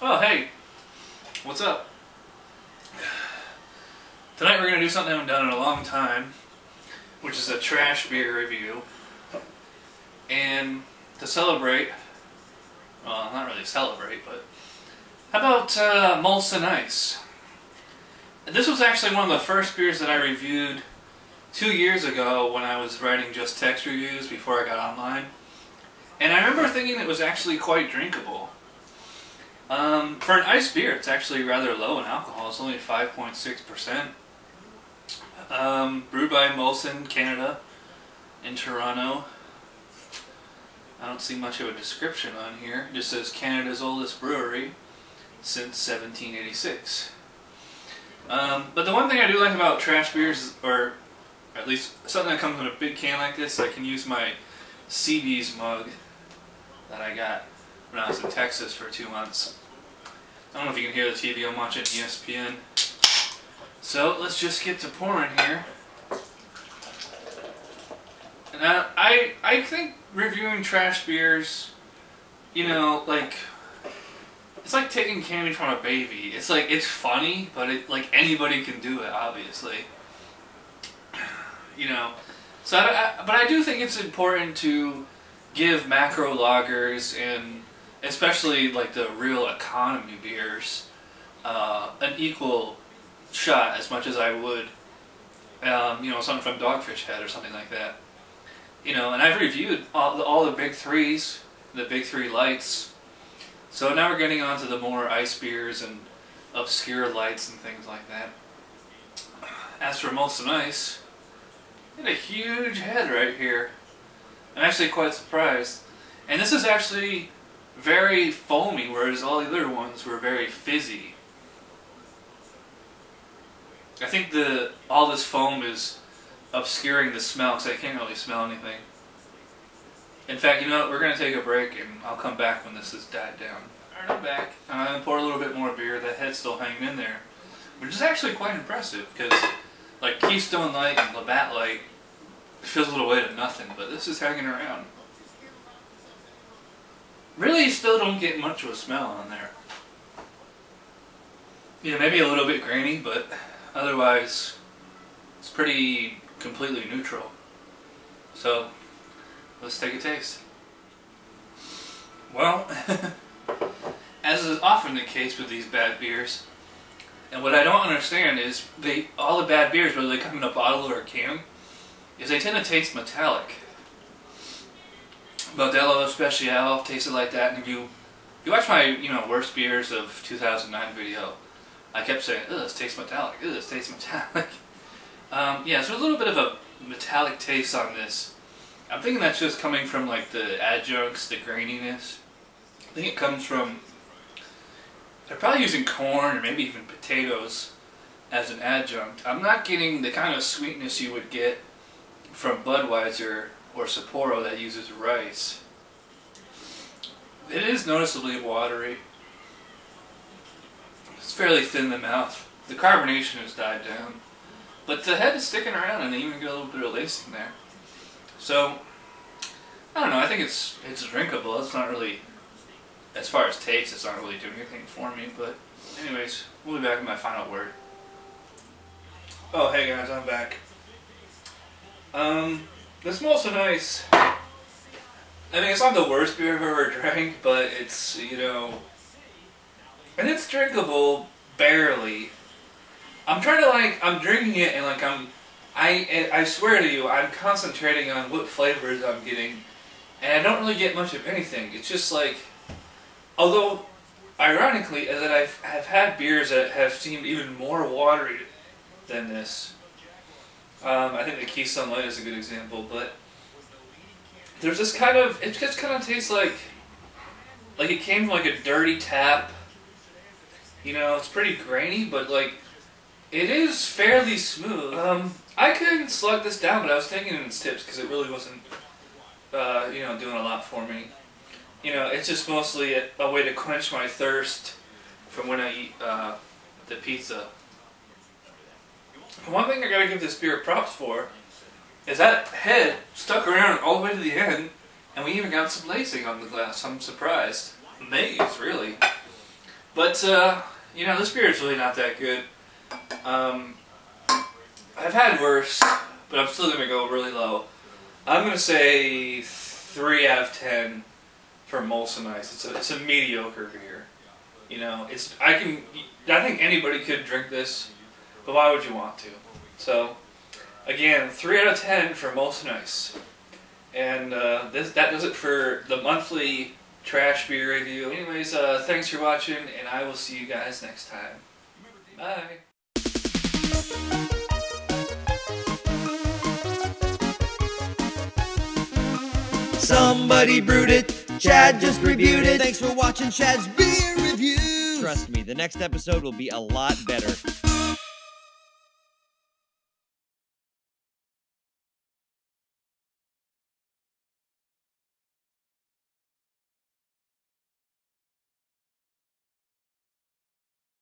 Oh, hey, what's up? Tonight we're going to do something I haven't done in a long time, which is a trash beer review. And to celebrate, well, not really celebrate, but how about Molson Ice? This was actually one of the first beers that I reviewed 2 years ago when I was writing just text reviews before I got online. And I remember thinking it was actually quite drinkable. For an ice beer, it's actually rather low in alcohol. It's only 5.6%. Brewed by Molson, Canada, in Toronto. I don't see much of a description on here. It just says Canada's oldest brewery since 1786. But the one thing I do like about trash beers, or at least something that comes in a big can like this, I can use my CB's mug that I got when I was in Texas for 2 months. I don't know if you can hear the TV, I'm watching ESPN. So let's just get to pouring here. And I think reviewing trash beers, you know, like, it's like taking candy from a baby. It's like, it's funny, but like anybody can do it, obviously. You know, so but I do think it's important to give macro lagers and especially like the real economy beers an equal shot as much as I would, you know, something from Dogfish Head or something like that. You know, and I've reviewed all the big threes, the big three lights. So now we're getting on to the more ice beers and obscure lights and things like that. As for Molson Ice, it had a huge head right here. I'm actually quite surprised. And this is actually very foamy, whereas all the other ones were very fizzy. I think all this foam is obscuring the smell, because I can't really smell anything. In fact, you know what, we're going to take a break and I'll come back when this has died down. Alright, I'm back. I'm going to pour a little bit more beer. That head's still hanging in there, which is actually quite impressive, because like Keystone Light and Labatt Light fizzled away to nothing, but this is hanging around. Really, you still don't get much of a smell on there. Yeah, maybe a little bit grainy, but otherwise it's pretty completely neutral. So let's take a taste. Well, as is often the case with these bad beers, and what I don't understand is all the bad beers, whether they come in a bottle or a can, is they tend to taste metallic. Modelo Spiegelau tasted like that, and if you watch my worst beers of 2009 video, I kept saying, "Ugh, this tastes metallic. Ugh, this tastes metallic." Yeah, so a little bit of a metallic taste on this. I'm thinking that's just coming from like the adjuncts, the graininess. I think it comes from, they're probably using corn or maybe even potatoes as an adjunct. I'm not getting the kind of sweetness you would get from Budweiser or Sapporo that uses rice. It is noticeably watery. It's fairly thin in the mouth. The carbonation has died down. But the head is sticking around, and they even get a little bit of lacing there. So, I don't know, I think it's drinkable. It's not really, as far as taste, it's not really doing anything for me. But anyways, we'll be back with my final word. Oh, hey guys, I'm back. This Molson Ice, I mean, it's not the worst beer I've ever drank, but it's, you know, and it's drinkable, barely. I'm trying to, like, I'm drinking it and, like, I swear to you, I'm concentrating on what flavors I'm getting, and I don't really get much of anything. It's just like, although, ironically, that I've had beers that have seemed even more watery than this. I think the Keystone Light is a good example, but there's this kind of, it just kind of tastes like it came from like a dirty tap. You know, it's pretty grainy, but like, it is fairly smooth. I could slug this down, but I was taking it in tips because it really wasn't, you know, doing a lot for me. You know, it's just mostly a way to quench my thirst from when I eat the pizza. One thing I gotta give this beer props for is that head stuck around all the way to the end, and we even got some lacing on the glass. I'm surprised. Amazed, really. But, you know, this beer is really not that good. I've had worse, but I'm still going to go really low. I'm going to say 3 out of 10 for Molson Ice. It's a mediocre beer. You know, I think anybody could drink this, but why would you want to? So, again, 3 out of 10 for Molson Ice. And that does it for the monthly trash beer review. Anyways, thanks for watching, and I will see you guys next time. Bye. Somebody brewed it, Chad just reviewed it. Thanks for watching Chad's Beer Reviews. Trust me, the next episode will be a lot better.